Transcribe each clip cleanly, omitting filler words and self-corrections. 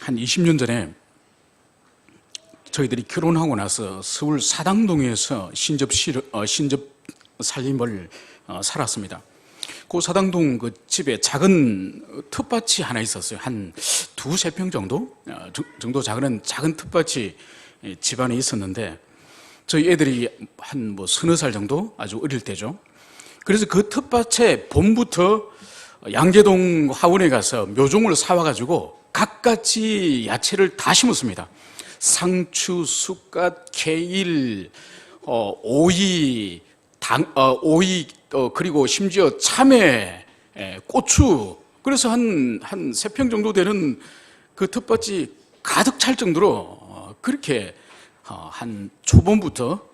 한 20년 전에 저희들이 결혼하고 나서 서울 사당동에서 신접 살림을 살았습니다. 그 사당동 그 집에 작은 텃밭이 하나 있었어요. 한 두세 평 정도 작은 텃밭이 집안에 있었는데, 저희 애들이 한 서너 살 정도, 아주 어릴 때죠. 그래서 그 텃밭에 봄부터 양재동 화원에 가서 묘종을 사와가지고 갖가지 야채를 다 심었습니다. 상추, 쑥갓, 케일, 오이, 그리고 심지어 참외, 고추. 그래서 한 3평 정도 되는 그 텃밭이 가득 찰 정도로 그렇게 한 초봄부터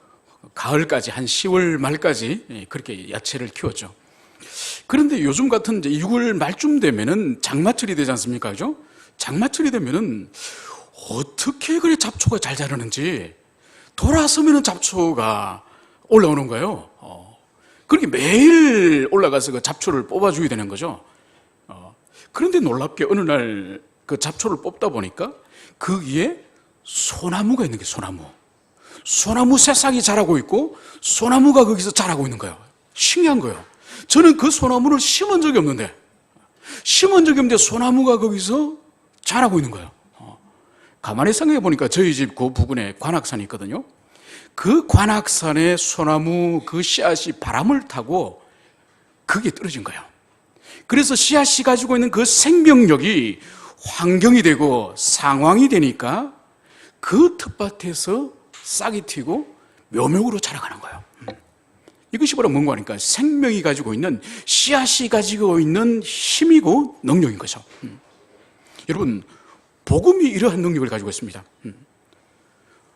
가을까지, 한 10월 말까지 그렇게 야채를 키웠죠. 그런데 요즘 같은 이제 6월 말쯤 되면은 장마철이 되지 않습니까? 그죠? 장마철이 되면은 어떻게 그래 잡초가 잘 자라는지, 돌아서면은 잡초가 올라오는 거예요. 그렇게 매일 올라가서 그 잡초를 뽑아줘야 되는 거죠. 그런데 놀랍게 어느 날 그 잡초를 뽑다 보니까 그 위에 소나무가 있는 게 소나무 새싹이 자라고 있고 소나무가 거기서 자라고 있는 거예요. 신기한 거예요. 저는 그 소나무를 심은 적이 없는데 소나무가 거기서 자라고 있는 거예요. 가만히 생각해 보니까 저희 집 그 부근에 관악산이 있거든요. 그 관악산의 소나무 그 씨앗이 바람을 타고 그게 떨어진 거예요. 그래서 씨앗이 가지고 있는 그 생명력이 환경이 되고 상황이 되니까 그 텃밭에서 싹이 튀고 묘목으로 자라가는 거예요. 이것이 바로 뭔가 하니까 생명이 가지고 있는, 씨앗이 가지고 있는 힘이고 능력인 거죠. 여러분, 복음이 이러한 능력을 가지고 있습니다.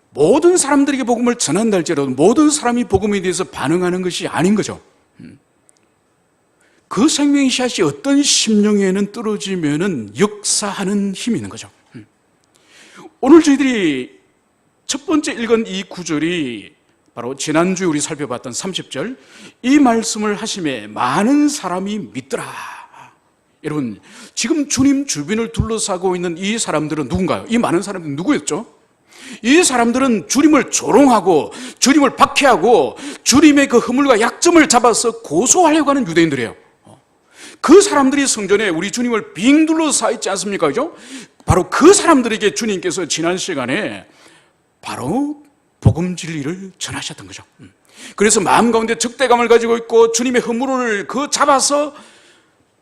모든 사람들에게 복음을 전한다 할지라도 모든 사람이 복음에 대해서 반응하는 것이 아닌 거죠. 그 생명의 씨앗이 어떤 심령에는 떨어지면은 역사하는 힘이 있는 거죠. 오늘 저희들이 첫 번째 읽은 이 구절이 바로 지난주에 우리 살펴봤던 30절, 이 말씀을 하심에 많은 사람이 믿더라. 여러분, 지금 주님 주변을 둘러싸고 있는 이 사람들은 누군가요? 이 많은 사람들은 누구였죠? 이 사람들은 주님을 조롱하고 주님을 박해하고 주님의 그 허물과 약점을 잡아서 고소하려고 하는 유대인들이에요. 그 사람들이 성전에 우리 주님을 빙 둘러싸 있지 않습니까? 그죠? 바로 그 사람들에게 주님께서 지난 시간에 바로 복음 진리를 전하셨던 거죠. 그래서 마음 가운데 적대감을 가지고 있고 주님의 허물을 잡아서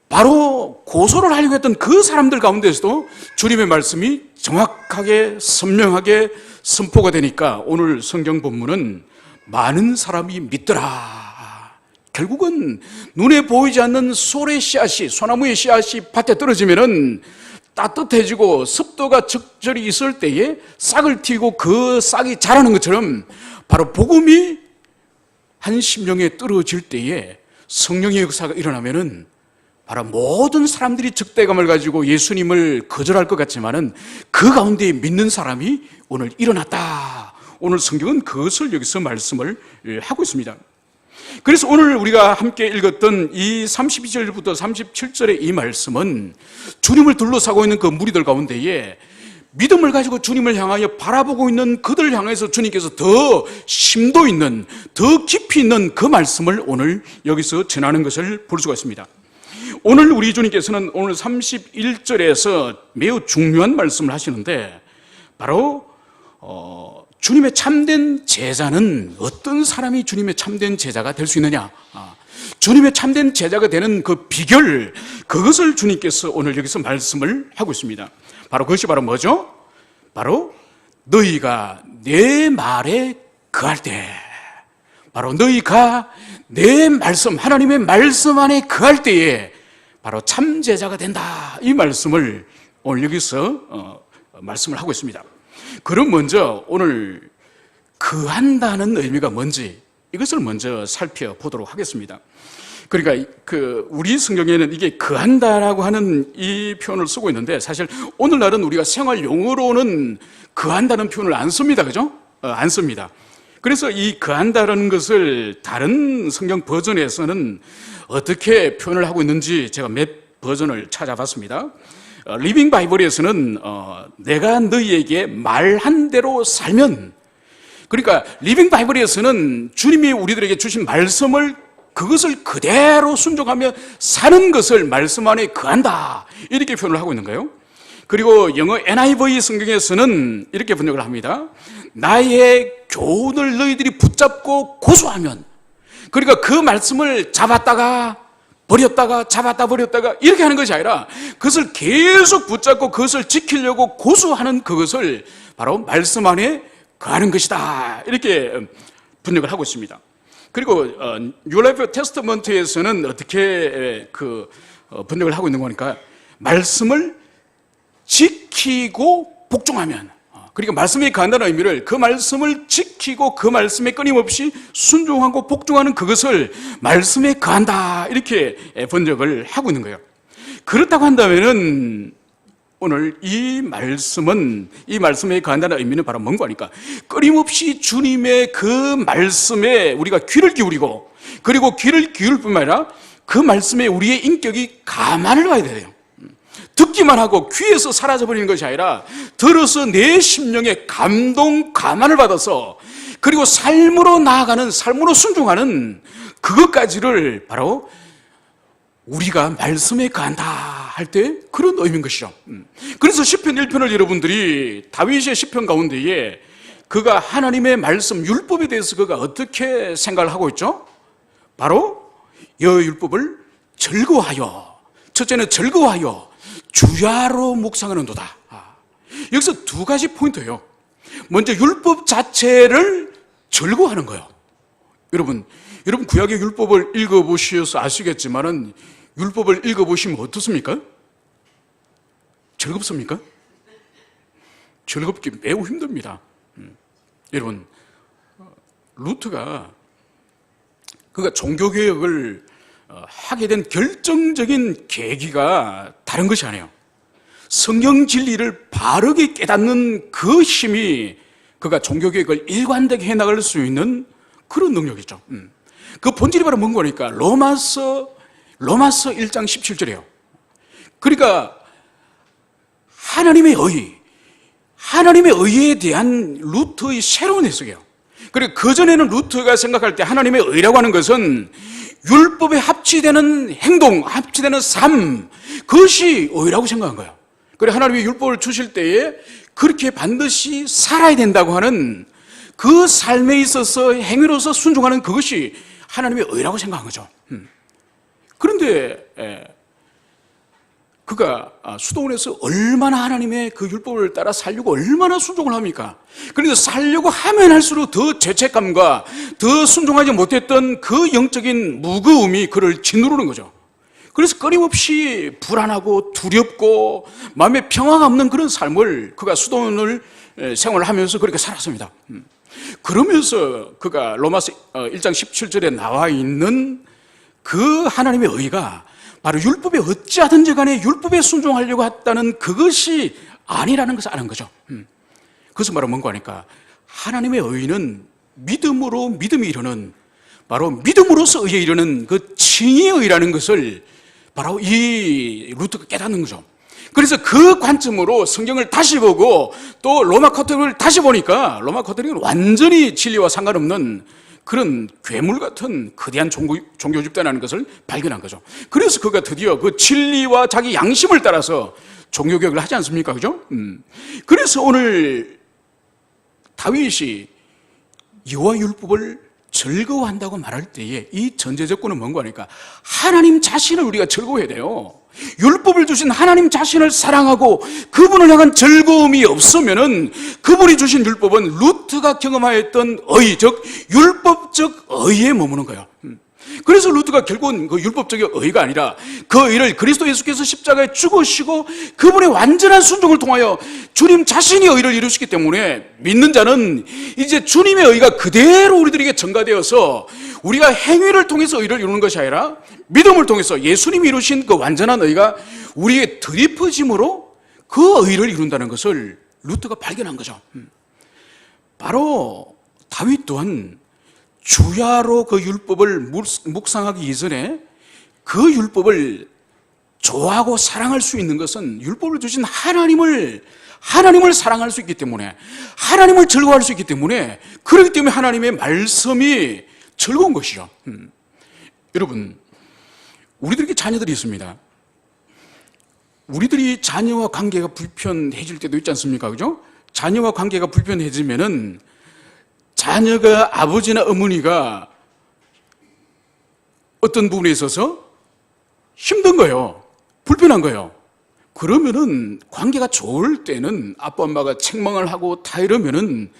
바로 고소를 하려고 했던 그 사람들 가운데서도 주님의 말씀이 정확하게 선명하게 선포가 되니까 오늘 성경 본문은 많은 사람이 믿더라. 결국은 눈에 보이지 않는 소의 씨앗이, 소나무의 씨앗이 밭에 떨어지면은 따뜻해지고 습도가 적절히 있을 때에 싹을 틔고 그 싹이 자라는 것처럼 바로 복음이 한 심령에 떨어질 때에 성령의 역사가 일어나면은 바로 모든 사람들이 적대감을 가지고 예수님을 거절할 것 같지만은 그 가운데 믿는 사람이 오늘 일어났다. 오늘 성경은 그것을 여기서 말씀을 하고 있습니다. 그래서 오늘 우리가 함께 읽었던 이 32절부터 37절의 이 말씀은 주님을 둘러싸고 있는 그 무리들 가운데에 믿음을 가지고 주님을 향하여 바라보고 있는 그들을 향해서 주님께서 더 심도 있는, 더 깊이 있는 그 말씀을 오늘 여기서 전하는 것을 볼 수가 있습니다. 오늘 우리 주님께서는 오늘 31절에서 매우 중요한 말씀을 하시는데 바로 주님의 참된 제자는 어떤 사람이 주님의 참된 제자가 될 수 있느냐, 주님의 참된 제자가 되는 그 비결, 그것을 주님께서 오늘 여기서 말씀을 하고 있습니다. 바로 그것이 바로 뭐죠? 바로 너희가 내 말에 거할 때, 바로 너희가 내 말씀, 하나님의 말씀 안에 거할 때에 바로 참 제자가 된다. 이 말씀을 오늘 여기서 말씀을 하고 있습니다. 그럼 먼저 오늘 거한다는 의미가 뭔지 이것을 먼저 살펴보도록 하겠습니다. 그러니까 우리 성경에는 이게 거한다라고 하는 이 표현을 쓰고 있는데 사실 오늘날은 우리가 생활 용어로는 거한다는 표현을 안 씁니다. 그죠? 안 씁니다. 그래서 이 거한다라는 것을 다른 성경 버전에서는 어떻게 표현을 하고 있는지 제가 몇 버전을 찾아봤습니다. 리빙 바이블에서는 내가 너희에게 말한 대로 살면, 그러니까 리빙 바이블에서는 주님이 우리들에게 주신 말씀을 그것을 그대로 순종하며 사는 것을 말씀 안에 거한다, 이렇게 표현을 하고 있는 거예요. 그리고 영어 NIV 성경에서는 이렇게 번역을 합니다. 나의 교훈을 너희들이 붙잡고 고수하면, 그러니까 그 말씀을 잡았다가 버렸다가 잡았다 버렸다가 이렇게 하는 것이 아니라 그것을 계속 붙잡고 그것을 지키려고 고수하는 그것을 바로 말씀 안에 거하는 것이다, 이렇게 번역을 하고 있습니다. 그리고 New Life Testament에서는 어떻게 번역을 하고 있는 거니까 말씀을 지키고 복종하면, 그러니까 말씀에 거한다는 의미를 그 말씀을 지키고 그 말씀에 끊임없이 순종하고 복종하는 그것을 말씀에 거한다, 이렇게 번역을 하고 있는 거예요. 그렇다고 한다면은 오늘 이 말씀에 거한다는 의미는 바로 뭔가 하니까 끊임없이 주님의 그 말씀에 우리가 귀를 기울이고, 그리고 귀를 기울일 뿐만 아니라 그 말씀에 우리의 인격이 감안을 봐야 돼요. 듣기만 하고 귀에서 사라져버리는 것이 아니라 들어서 내 심령에 감안을 받아서, 그리고 삶으로 나아가는, 삶으로 순종하는 그것까지를 바로 우리가 말씀에 거한다 할 때 그런 의미인 것이죠. 그래서 시편 1편을 여러분들이 다윗의 시편 가운데에 그가 하나님의 말씀, 율법에 대해서 그가 어떻게 생각을 하고 있죠? 바로 여호와의 율법을 즐거워하여, 첫째는 즐거워하여 주야로 묵상하는도다. 여기서 두 가지 포인트예요. 먼저 율법 자체를 즐거워하는 거예요. 여러분 구약의 율법을 읽어보셔서 아시겠지만은 율법을 읽어보시면 어떻습니까? 즐겁습니까? 즐겁기 매우 힘듭니다. 여러분, 루트가 그가 종교개혁을 하게 된 결정적인 계기가 다른 것이 아니에요. 성경 진리를 바르게 깨닫는 그 힘이 그가 종교개혁을 일관되게 해나갈 수 있는 그런 능력이죠. 그 본질이 바로 뭔가 하니까 로마서 1장 17절이에요. 그러니까 하나님의 의에 대한 루트의 새로운 해석이에요. 그리고 그전에는 루트가 생각할 때 하나님의 의라고 하는 것은 율법에 합치되는 행동, 합치되는 삶, 그것이 의라고 생각한 거예요. 그리고 하나님의 율법을 주실 때에 그렇게 반드시 살아야 된다고 하는 그 삶에 있어서 행위로서 순종하는 그것이 하나님의 의라고 생각한 거죠. 그런데 그가 수도원에서 얼마나 하나님의 그 율법을 따라 살려고 얼마나 순종을 합니까? 그런데 살려고 하면 할수록 더 죄책감과 더 순종하지 못했던 그 영적인 무거움이 그를 짓누르는 거죠. 그래서 끊임없이 불안하고 두렵고 마음에 평화가 없는 그런 삶을 그가 수도원을 생활을 하면서 그렇게 살았습니다. 그러면서 그가 로마서 1장 17절에 나와 있는 그 하나님의 의가 바로 율법에 어찌하든지 간에 율법에 순종하려고 했다는 그것이 아니라는 것을 아는 거죠. 그것은 바로 뭔가 하니까 하나님의 의는 믿음으로 믿음이 이르는, 바로 믿음으로서 의에 이르는 그 칭의의 의라는 것을 바로 이 루트가 깨닫는 거죠. 그래서 그 관점으로 성경을 다시 보고 또 로마 카톨릭을 다시 보니까 로마 카톨릭은 완전히 진리와 상관없는 그런 괴물 같은 거대한 종교 집단이라는 것을 발견한 거죠. 그래서 그가 드디어 그 진리와 자기 양심을 따라서 종교개혁을 하지 않습니까? 그죠? 그래서 오늘 다윗이 여호와 율법을 즐거워한다고 말할 때에 이 전제 조건은 뭔가 하니까 하나님 자신을 우리가 즐거워해야 돼요. 율법을 주신 하나님 자신을 사랑하고 그분을 향한 즐거움이 없으면은 그분이 주신 율법은 루트가 경험하였던 의, 즉 율법적 의에 머무는 거예요. 그래서 루트가 결국은 그 율법적인 의가 아니라 그 의를 그리스도 예수께서 십자가에 죽으시고 그분의 완전한 순종을 통하여 주님 자신이 의를 이루시기 때문에 믿는 자는 이제 주님의 의가 그대로 우리들에게 전가되어서 우리가 행위를 통해서 의를 이루는 것이 아니라 믿음을 통해서 예수님이 이루신 그 완전한 의가 우리에게 드리퍼짐으로 그 의를 이룬다는 것을 루트가 발견한 거죠. 바로 다윗 또한 주야로 그 율법을 묵상하기 이전에 그 율법을 좋아하고 사랑할 수 있는 것은 율법을 주신 하나님을 사랑할 수 있기 때문에, 하나님을 즐거워할 수 있기 때문에, 그렇기 때문에 하나님의 말씀이 즐거운 것이죠. 여러분, 우리들에게 자녀들이 있습니다. 우리들이 자녀와 관계가 불편해질 때도 있지 않습니까? 그죠? 자녀와 관계가 불편해지면은 자녀가 아버지나 어머니가 어떤 부분에 있어서 힘든 거예요. 불편한 거예요. 그러면은 관계가 좋을 때는 아빠 엄마가 책망을 하고 다 이러면은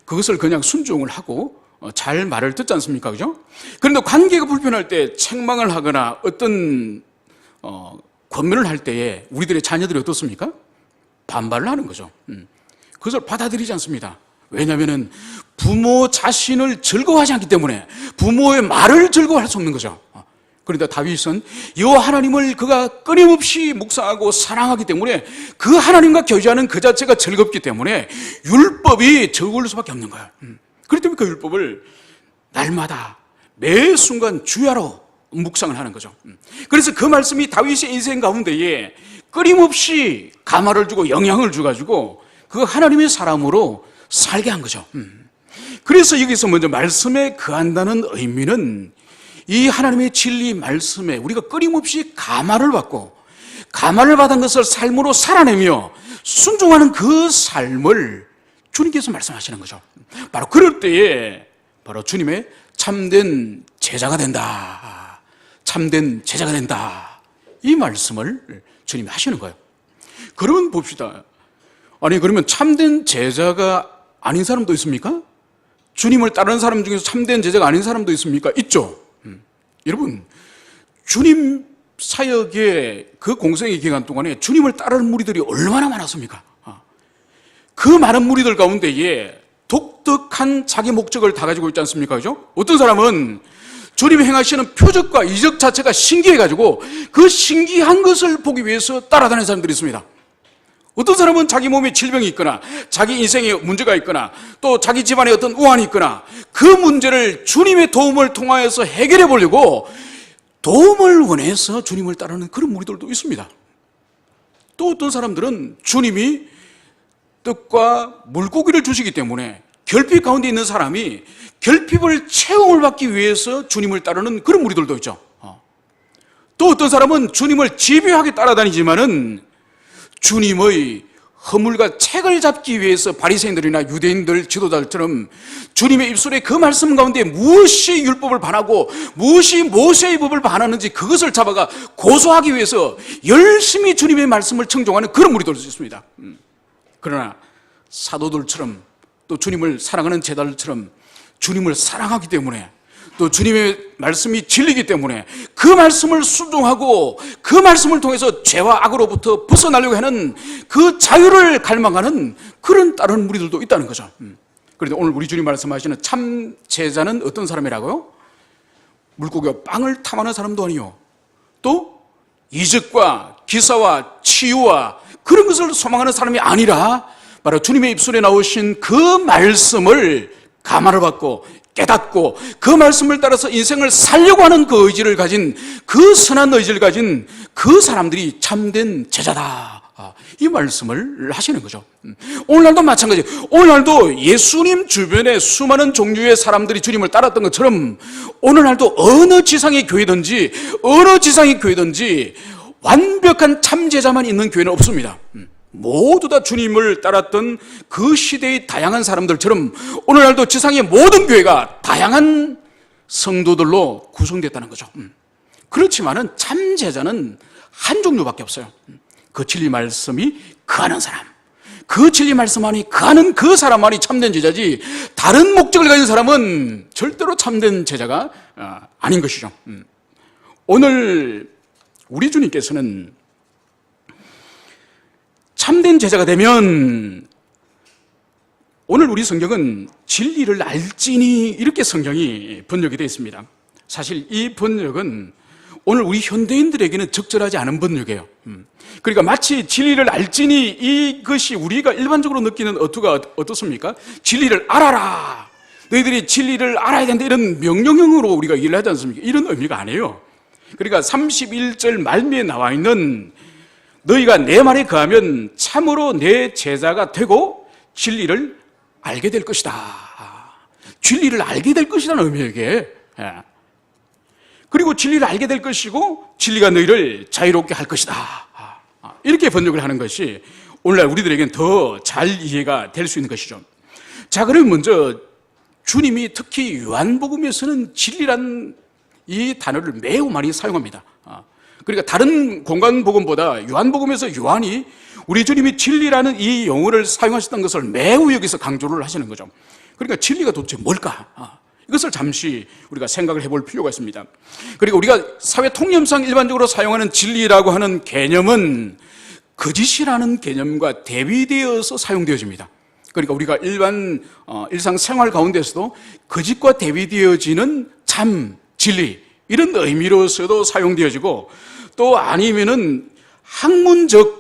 그것을 그냥 순종을 하고 잘 말을 듣지 않습니까? 그죠? 그런데 관계가 불편할 때 책망을 하거나 어떤 권면을 할 때에 우리들의 자녀들이 어떻습니까? 반발을 하는 거죠. 그것을 받아들이지 않습니다. 왜냐하면 부모 자신을 즐거워하지 않기 때문에 부모의 말을 즐거워할 수 없는 거죠. 그런데 다윗은 여호와 하나님을 그가 끊임없이 묵상하고 사랑하기 때문에 그 하나님과 교제하는 그 자체가 즐겁기 때문에 율법이 즐거울 수밖에 없는 거예요. 그렇기 때문에 그 율법을 날마다 매 순간 주야로 묵상을 하는 거죠. 그래서 그 말씀이 다윗의 인생 가운데에 끊임없이 감화를 주고 영향을 줘가지고 그 하나님의 사람으로 살게 한 거죠. 그래서 여기서 먼저 말씀에 거한다는 의미는 이 하나님의 진리 말씀에 우리가 끊임없이 감화를 받고 감화를 받은 것을 삶으로 살아내며 순종하는 그 삶을 주님께서 말씀하시는 거죠. 바로 그럴 때에 바로 주님의 참된 제자가 된다. 참된 제자가 된다. 이 말씀을 주님이 하시는 거예요. 그러면 봅시다. 아니 그러면 참된 제자가 아닌 사람도 있습니까? 주님을 따르는 사람 중에서 참된 제자가 아닌 사람도 있습니까? 있죠. 여러분, 주님 사역의 그 공생의 기간 동안에 주님을 따르는 무리들이 얼마나 많았습니까? 그 많은 무리들 가운데에 독특한 자기 목적을 다 가지고 있지 않습니까? 그죠? 어떤 사람은 주님이 행하시는 표적과 이적 자체가 신기해가지고 그 신기한 것을 보기 위해서 따라다니는 사람들이 있습니다. 어떤 사람은 자기 몸에 질병이 있거나 자기 인생에 문제가 있거나 또 자기 집안에 어떤 우환이 있거나 그 문제를 주님의 도움을 통하여서 해결해 보려고 도움을 원해서 주님을 따르는 그런 무리들도 있습니다. 또 어떤 사람들은 주님이 떡과 물고기를 주시기 때문에 결핍 가운데 있는 사람이 결핍을 체험을 받기 위해서 주님을 따르는 그런 무리들도 있죠. 또 어떤 사람은 주님을 집요하게 따라다니지만은 주님의 허물과 책을 잡기 위해서 바리새인들이나 유대인들 지도자들처럼 주님의 입술에 그 말씀 가운데 무엇이 율법을 반하고 무엇이 모세의 법을 반하는지 그것을 잡아가 고소하기 위해서 열심히 주님의 말씀을 청종하는 그런 무리들도 있습니다. 그러나 사도들처럼 또 주님을 사랑하는 제자들처럼 주님을 사랑하기 때문에 또 주님의 말씀이 진리이기 때문에 그 말씀을 순종하고 그 말씀을 통해서 죄와 악으로부터 벗어나려고 하는 그 자유를 갈망하는 그런 다른 무리들도 있다는 거죠. 그런데 오늘 우리 주님 말씀하시는 참 제자는 어떤 사람이라고요? 물고기와 빵을 탐하는 사람도 아니요, 또 이적과 기사와 치유와 그런 것을 소망하는 사람이 아니라 바로 주님의 입술에 나오신 그 말씀을 감화를 받고 깨닫고 그 말씀을 따라서 인생을 살려고 하는 그 의지를 가진, 그 선한 의지를 가진 그 사람들이 참된 제자다. 이 말씀을 하시는 거죠. 오늘날도 마찬가지예요. 오늘날도 예수님 주변에 수많은 종류의 사람들이 주님을 따랐던 것처럼 오늘날도 어느 지상의 교회든지 완벽한 참제자만 있는 교회는 없습니다. 모두 다 주님을 따랐던 그 시대의 다양한 사람들처럼 오늘날도 지상의 모든 교회가 다양한 성도들로 구성됐다는 거죠. 그렇지만은 참제자는 한 종류밖에 없어요. 그 진리 말씀이 거하는 사람, 그 진리 말씀 안이 거하는 그 사람만이 참된 제자지 다른 목적을 가진 사람은 절대로 참된 제자가 아닌 것이죠. 오늘 우리 주님께서는 참된 제자가 되면, 오늘 우리 성경은 진리를 알지니 이렇게 성경이 번역이 되어 있습니다. 사실 이 번역은 오늘 우리 현대인들에게는 적절하지 않은 번역이에요. 그러니까 마치 진리를 알지니 이것이 우리가 일반적으로 느끼는 어투가 어떻습니까? 진리를 알아라, 너희들이 진리를 알아야 된다, 이런 명령형으로 우리가 이해를 하지 않습니까? 이런 의미가 아니에요. 그러니까 31절 말미에 나와 있는 너희가 내 말에 거하면 참으로 내 제자가 되고 진리를 알게 될 것이다. 진리를 알게 될 것이라는 의미예요, 이게. 그리고 진리를 알게 될 것이고 진리가 너희를 자유롭게 할 것이다. 이렇게 번역을 하는 것이 오늘날 우리들에게는 더 잘 이해가 될 수 있는 것이죠. 자, 그럼 먼저 주님이 특히 요한복음에서는 진리란 이 단어를 매우 많이 사용합니다. 그러니까 다른 공간복음보다 요한복음에서 요한이 우리 주님이 진리라는 이 용어를 사용하셨던 것을 매우 여기서 강조를 하시는 거죠. 그러니까 진리가 도대체 뭘까? 이것을 잠시 우리가 생각을 해볼 필요가 있습니다. 그리고 우리가 사회 통념상 일반적으로 사용하는 진리라고 하는 개념은 거짓이라는 개념과 대비되어서 사용되어집니다. 그러니까 우리가 일상생활 가운데서도 거짓과 대비되어지는 참, 진리 이런 의미로서도 사용되어지고 또 아니면은 학문적인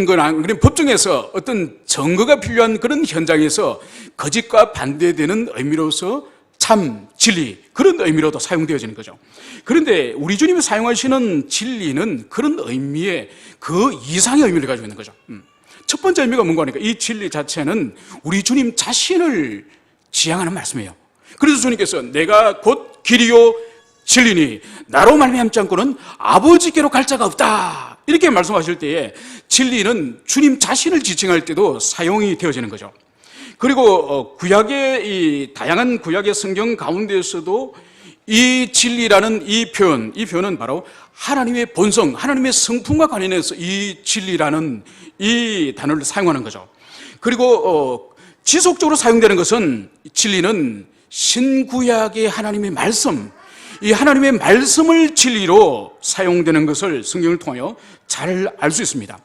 거나 그런 법정에서 어떤 증거가 필요한 그런 현장에서 거짓과 반대되는 의미로서 참, 진리 그런 의미로도 사용되어지는 거죠. 그런데 우리 주님이 사용하시는 진리는 그런 의미의 그 이상의 의미를 가지고 있는 거죠. 첫 번째 의미가 뭔가 하니까 이 진리 자체는 우리 주님 자신을 지향하는 말씀이에요. 그래서 주님께서 내가 곧 길이요 진리니 나로 말미암지 않고는 아버지께로 갈 자가 없다 이렇게 말씀하실 때에 진리는 주님 자신을 지칭할 때도 사용이 되어지는 거죠. 그리고 구약의 이 다양한 구약의 성경 가운데서도 이 진리라는 이 표현은 바로 하나님의 본성, 하나님의 성품과 관련해서 이 진리라는 이 단어를 사용하는 거죠. 그리고 지속적으로 사용되는 것은 진리는 신구약의 하나님의 말씀, 이 하나님의 말씀을 진리로 사용되는 것을 성경을 통하여 잘 알 수 있습니다.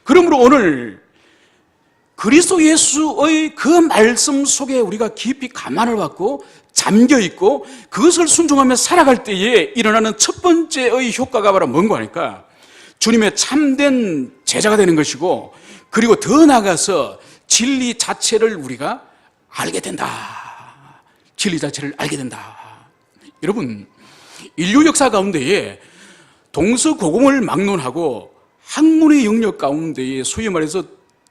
그러므로 오늘 그리스도 예수의 그 말씀 속에 우리가 깊이 감안을 받고 잠겨 있고 그것을 순종하며 살아갈 때에 일어나는 첫 번째의 효과가 바로 뭔가 하니까 주님의 참된 제자가 되는 것이고 그리고 더 나아가서 진리 자체를 우리가 알게 된다. 진리 자체를 알게 된다. 여러분, 인류 역사 가운데에 동서고금을 막론하고 학문의 영역 가운데에 소위 말해서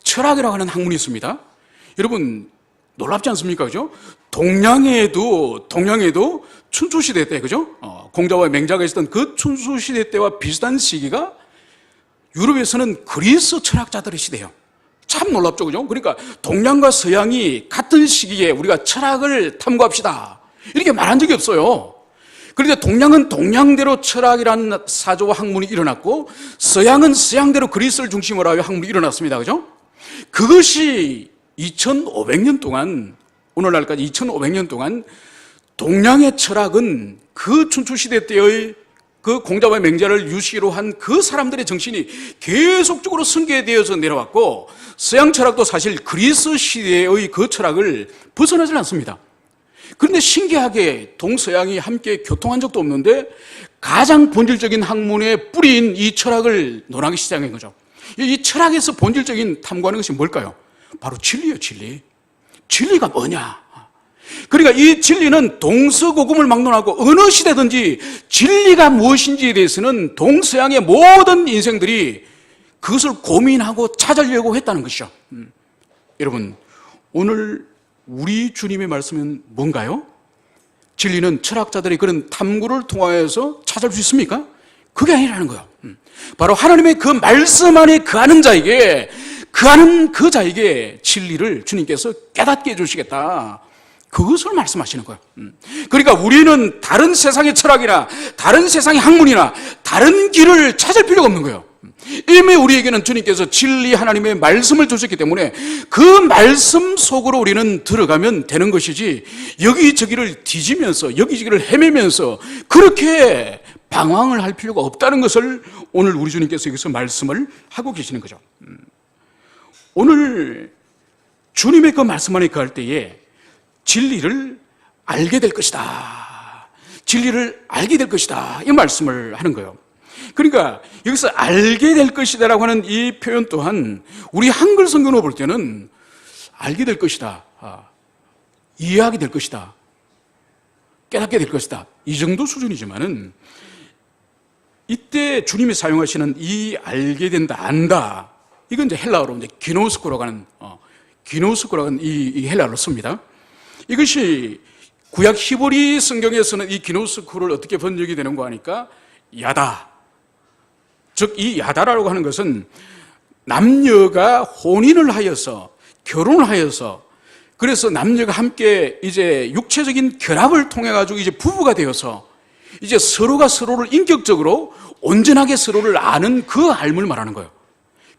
철학이라고 하는 학문이 있습니다. 여러분 놀랍지 않습니까? 그죠? 동양에도 춘추시대 때, 그죠? 공자와 맹자가 있었던 그 춘추시대 때와 비슷한 시기가 유럽에서는 그리스 철학자들의 시대예요. 참 놀랍죠, 그죠? 그러니까 동양과 서양이 같은 시기에 우리가 철학을 탐구합시다 이렇게 말한 적이 없어요. 그런데 동양은 동양대로 철학이라는 사조와 학문이 일어났고 서양은 서양대로 그리스를 중심으로 하여 학문이 일어났습니다. 그죠? 그것이 2500년 동안, 오늘날까지 2500년 동안 동양의 철학은 그 춘추시대 때의 그 공자와 맹자를 유시로 한 그 사람들의 정신이 계속적으로 승계되어서 내려왔고 서양 철학도 사실 그리스 시대의 그 철학을 벗어나질 않습니다. 그런데 신기하게 동서양이 함께 교통한 적도 없는데 가장 본질적인 학문의 뿌리인 이 철학을 논하기 시작한 거죠. 이 철학에서 본질적인 탐구하는 것이 뭘까요? 바로 진리예요, 진리. 진리가 뭐냐? 그러니까 이 진리는 동서고금을 막론하고 어느 시대든지 진리가 무엇인지에 대해서는 동서양의 모든 인생들이 그것을 고민하고 찾으려고 했다는 것이죠. 여러분, 오늘 우리 주님의 말씀은 뭔가요? 진리는 철학자들의 그런 탐구를 통하여서 찾을 수 있습니까? 그게 아니라는 거예요. 바로 하나님의 그 말씀 안에 거하는 자에게, 거하는 그 자에게 진리를 주님께서 깨닫게 해주시겠다. 그것을 말씀하시는 거예요. 그러니까 우리는 다른 세상의 철학이나 다른 세상의 학문이나 다른 길을 찾을 필요가 없는 거예요. 이미 우리에게는 주님께서 진리 하나님의 말씀을 주셨기 때문에 그 말씀 속으로 우리는 들어가면 되는 것이지 여기저기를 뒤지면서 여기저기를 헤매면서 그렇게 방황을 할 필요가 없다는 것을 오늘 우리 주님께서 여기서 말씀을 하고 계시는 거죠. 오늘 주님의 그 말씀 안에 거할 때에 진리를 알게 될 것이다. 진리를 알게 될 것이다. 이 말씀을 하는 거예요. 그러니까 여기서 알게 될 것이다라고 하는 이 표현 또한 우리 한글 성경으로 볼 때는 알게 될 것이다, 이해하게 될 것이다, 깨닫게 될 것이다. 이 정도 수준이지만은 이때 주님이 사용하시는 이 알게 된다, 안다. 이건 이제 헬라어로 이제 기노스코라고 하는, 이 헬라어로 씁니다. 이것이 구약 히브리 성경에서는 이 기노스코를 어떻게 번역이 되는가 하니까 야다. 즉, 이 야다라고 하는 것은 남녀가 혼인을 하여서, 결혼을 하여서, 그래서 남녀가 함께 이제 육체적인 결합을 통해가지고 이제 부부가 되어서 이제 서로가 서로를 인격적으로 온전하게 서로를 아는 그 알을 말하는 거예요.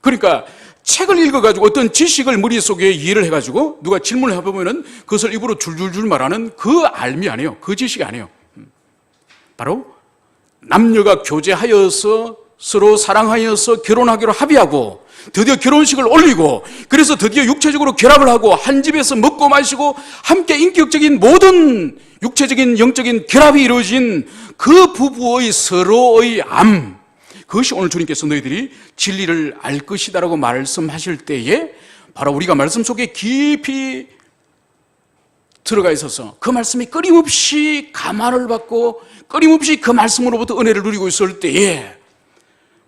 그러니까 책을 읽어가지고 어떤 지식을 머릿속에 이해를 해가지고 누가 질문을 해보면은 그것을 입으로 줄줄줄 말하는 그 알미 아니에요. 그 지식이 아니에요. 바로 남녀가 교제하여서 서로 사랑하여서 결혼하기로 합의하고 드디어 결혼식을 올리고 그래서 드디어 육체적으로 결합을 하고 한 집에서 먹고 마시고 함께 인격적인 모든 육체적인 영적인 결합이 이루어진 그 부부의 서로의 암, 그것이 오늘 주님께서 너희들이 진리를 알 것이다라고 말씀하실 때에 바로 우리가 말씀 속에 깊이 들어가 있어서 그 말씀이 끊임없이 감화를 받고 끊임없이 그 말씀으로부터 은혜를 누리고 있을 때에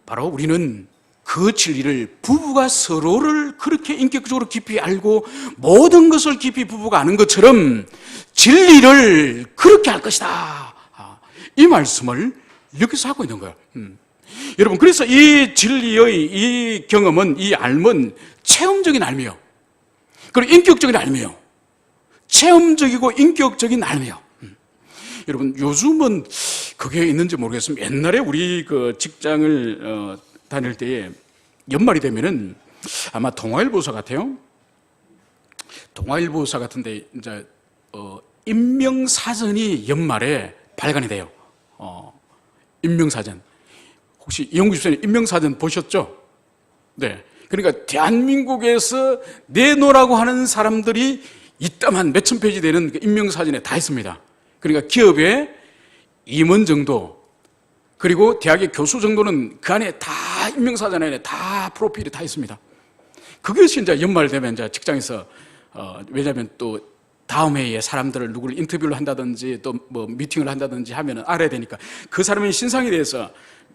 바로 우리는 그 진리를 부부가 서로를 그렇게 인격적으로 깊이 알고 모든 것을 깊이 부부가 아는 것처럼 진리를 그렇게 알 것이다. 이 말씀을 여기서 하고 있는 거예요. 여러분, 그래서 이 진리의 이 경험은, 이 알은 체험적인 알미요. 그리고 인격적인 알미요. 체험적이고 인격적인 알미요. 여러분, 요즘은 그게 있는지 모르겠습니다. 옛날에 우리 그 직장을 다닐 때에 연말이 되면은 아마 동아일보사 같아요. 동아일보사 같은데 이제 임명사전이 연말에 발간이 돼요. 임명사전. 혹시 이영구 집사님 임명사전 보셨죠? 네. 그러니까 대한민국에서 내놓으라고 하는 사람들이 이따만 몇천 페이지 되는 그 임명사전에 다 있습니다. 그러니까 기업의 임원 정도, 그리고 대학의 교수 정도는 그 안에 다 임명사전 안에 다 프로필이 다 있습니다. 그것이 이제 연말 되면 이제 직장에서 왜냐하면 또 다음 회의에 사람들을 누구를 인터뷰를 한다든지 또 뭐 미팅을 한다든지 하면은 알아야 되니까 그 사람의 신상에 대해서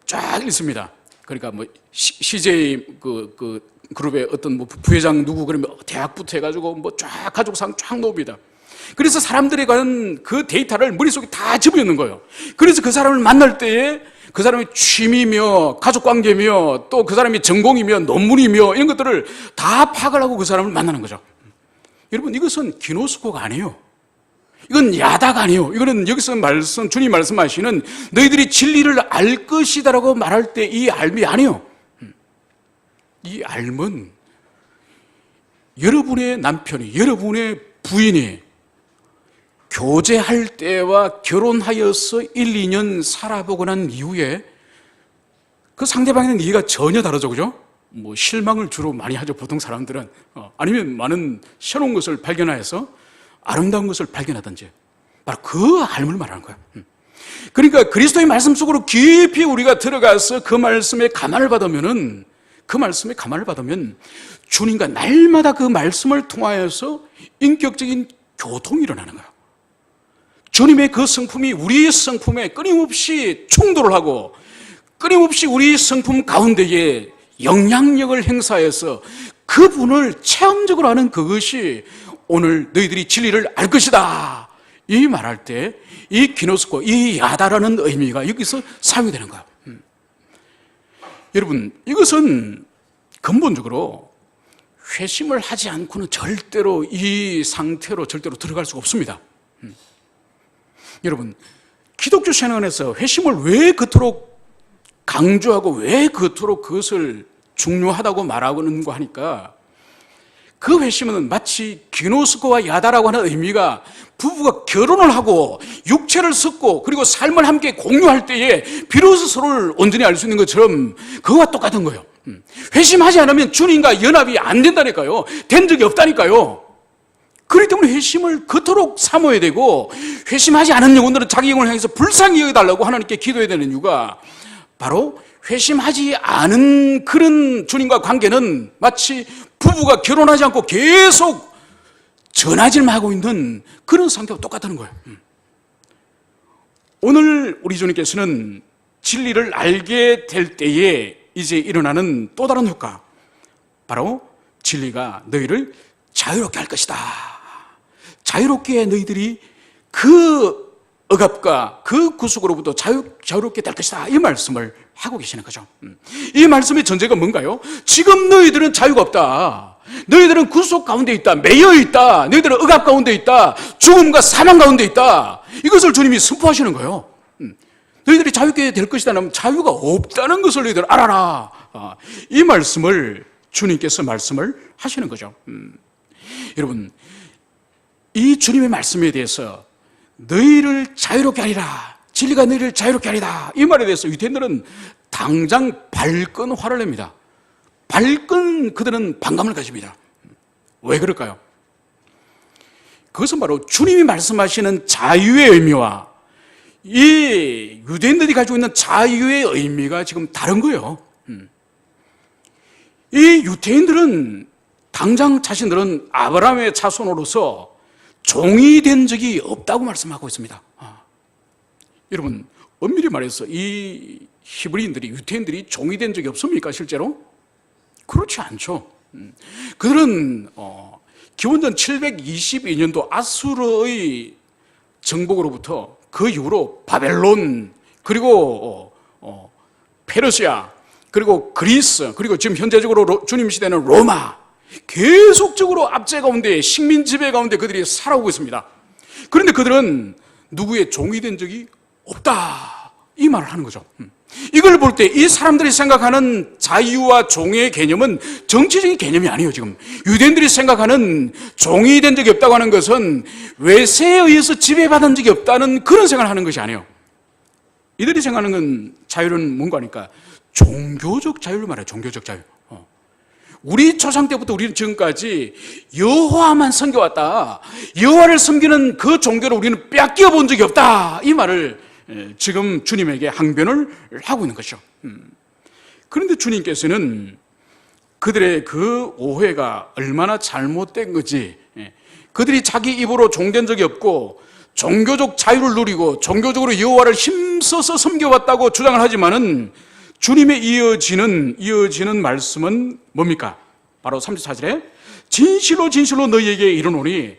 쫙 읽습니다. 그러니까 뭐 CJ 그 그룹의 어떤 뭐 부회장 누구 그러면 대학부터 해가지고 뭐 쫙 가족상 쫙 놓습니다. 그래서 사람들에 관한 그 데이터를 머릿속에 다 집어넣는 거예요. 그래서 그 사람을 만날 때에 그 사람의 취미며 가족관계며 또 그 사람의 전공이며 논문이며 이런 것들을 다 파악을 하고 그 사람을 만나는 거죠. 여러분, 이것은 기노스코가 아니에요. 이건 야다가 아니에요. 이거는 여기서 주님 말씀하시는 너희들이 진리를 알 것이다라고 말할 때 이 알미 아니에요. 이 알은 여러분의 남편이, 여러분의 부인이 교제할 때와 결혼하여서 1, 2년 살아보고 난 이후에 그 상대방에는 이해가 전혀 다르죠, 그죠? 뭐 실망을 주로 많이 하죠, 보통 사람들은. 아니면 많은 새로운 것을 발견하여서 아름다운 것을 발견하든지. 바로 그 알을 말하는 거예요. 그러니까 그리스도의 말씀 속으로 깊이 우리가 들어가서 그 말씀에 감화를 받으면은, 그 말씀에 감화를 받으면 주님과 날마다 그 말씀을 통하여서 인격적인 교통이 일어나는 거예요. 주님의 그 성품이 우리의 성품에 끊임없이 충돌을 하고 끊임없이 우리 성품 가운데에 영향력을 행사해서 그분을 체험적으로 하는 그것이 오늘 너희들이 진리를 알 것이다, 이 말할 때 이 기노스코, 이 야다라는 의미가 여기서 사용이 되는 거예요. 여러분, 이것은 근본적으로 회심을 하지 않고는 절대로 이 상태로 절대로 들어갈 수가 없습니다. 여러분, 기독교 신앙에서 회심을 왜 그토록 강조하고 왜 그토록 그것을 중요하다고 말하는가 하니까, 그 회심은 마치 기노스코와 야다라고 하는 의미가 부부가 결혼을 하고 육체를 섞고 그리고 삶을 함께 공유할 때에 비로소 서로를 온전히 알 수 있는 것처럼 그거와 똑같은 거예요. 회심하지 않으면 주님과 연합이 안 된다니까요. 된 적이 없다니까요. 그렇기 때문에 회심을 그토록 사모해야 되고, 회심하지 않은 영혼들은 자기 영혼을 향해서 불쌍히 여겨달라고 하나님께 기도해야 되는 이유가 바로 회심하지 않은 그런 주님과 관계는 마치 부부가 결혼하지 않고 계속 전화질만 하고 있는 그런 상태와 똑같다는 거예요. 오늘 우리 주님께서는 진리를 알게 될 때에 이제 일어나는 또 다른 효과, 바로 진리가 너희를 자유롭게 할 것이다. 자유롭게 너희들이 그 억압과 그 구속으로부터 자유롭게 될 것이다. 이 말씀을 하고 계시는 거죠. 이 말씀의 전제가 뭔가요? 지금 너희들은 자유가 없다. 너희들은 구속 가운데 있다. 매여 있다. 너희들은 억압 가운데 있다. 죽음과 사망 가운데 있다. 이것을 주님이 선포하시는 거예요. 너희들이 자유롭게 될 것이다 하면 자유가 없다는 것을 너희들 알아라. 이 말씀을 주님께서 말씀을 하시는 거죠. 여러분, 이 주님의 말씀에 대해서 너희를 자유롭게 하리라, 진리가 너희를 자유롭게 하리라, 이 말에 대해서 유대인들은 당장 발끈 화를 냅니다. 발끈 그들은 반감을 가집니다. 왜 그럴까요? 그것은 바로 주님이 말씀하시는 자유의 의미와 이 유대인들이 가지고 있는 자유의 의미가 지금 다른 거예요. 이 유대인들은 당장 자신들은 아브라함의 자손으로서 종이 된 적이 없다고 말씀하고 있습니다. 여러분, 엄밀히 말해서 이 히브리인들이, 유대인들이 종이 된 적이 없습니까, 실제로? 그렇지 않죠. 그들은 기원전 722년도 아수르의 정복으로부터 그 이후로 바벨론, 그리고 페르시아, 그리고 그리스, 그리고 지금 현재적으로 주님 시대는 로마, 계속적으로 압제 가운데, 식민 지배 가운데 그들이 살아오고 있습니다. 그런데 그들은 누구의 종이 된 적이 없다, 이 말을 하는 거죠. 이걸 볼 때 이 사람들이 생각하는 자유와 종의 개념은 정치적인 개념이 아니에요. 지금 유대인들이 생각하는 종이 된 적이 없다고 하는 것은 외세에 의해서 지배받은 적이 없다는 그런 생각을 하는 것이 아니에요. 이들이 생각하는 건 자유는 뭔가 하니까 종교적 자유를 말해요. 종교적 자유. 우리 조상 때부터 우리는 지금까지 여호와만 섬겨왔다, 여호와를 섬기는 그 종교를 우리는 빼앗겨 본 적이 없다, 이 말을 지금 주님에게 항변을 하고 있는 것이죠. 그런데 주님께서는 그들의 그 오해가 얼마나 잘못된 거지, 그들이 자기 입으로 종된 적이 없고 종교적 자유를 누리고 종교적으로 여호와를 힘써서 섬겨왔다고 주장을 하지만은 주님의 이어지는 말씀은 뭡니까? 바로 34절에 진실로 진실로 너희에게 이르노니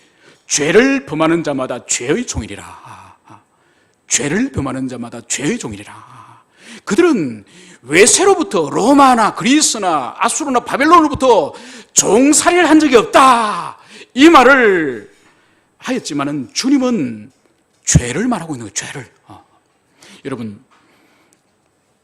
죄를 범하는 자마다 죄의 종이리라. 죄를 범하는 자마다 죄의 종이리라. 그들은 외세로부터 로마나 그리스나 아수르나 바벨론으로부터 종살이를 한 적이 없다, 이 말을 하였지만은 주님은 죄를 말하고 있는 거예요. 죄를. 여러분,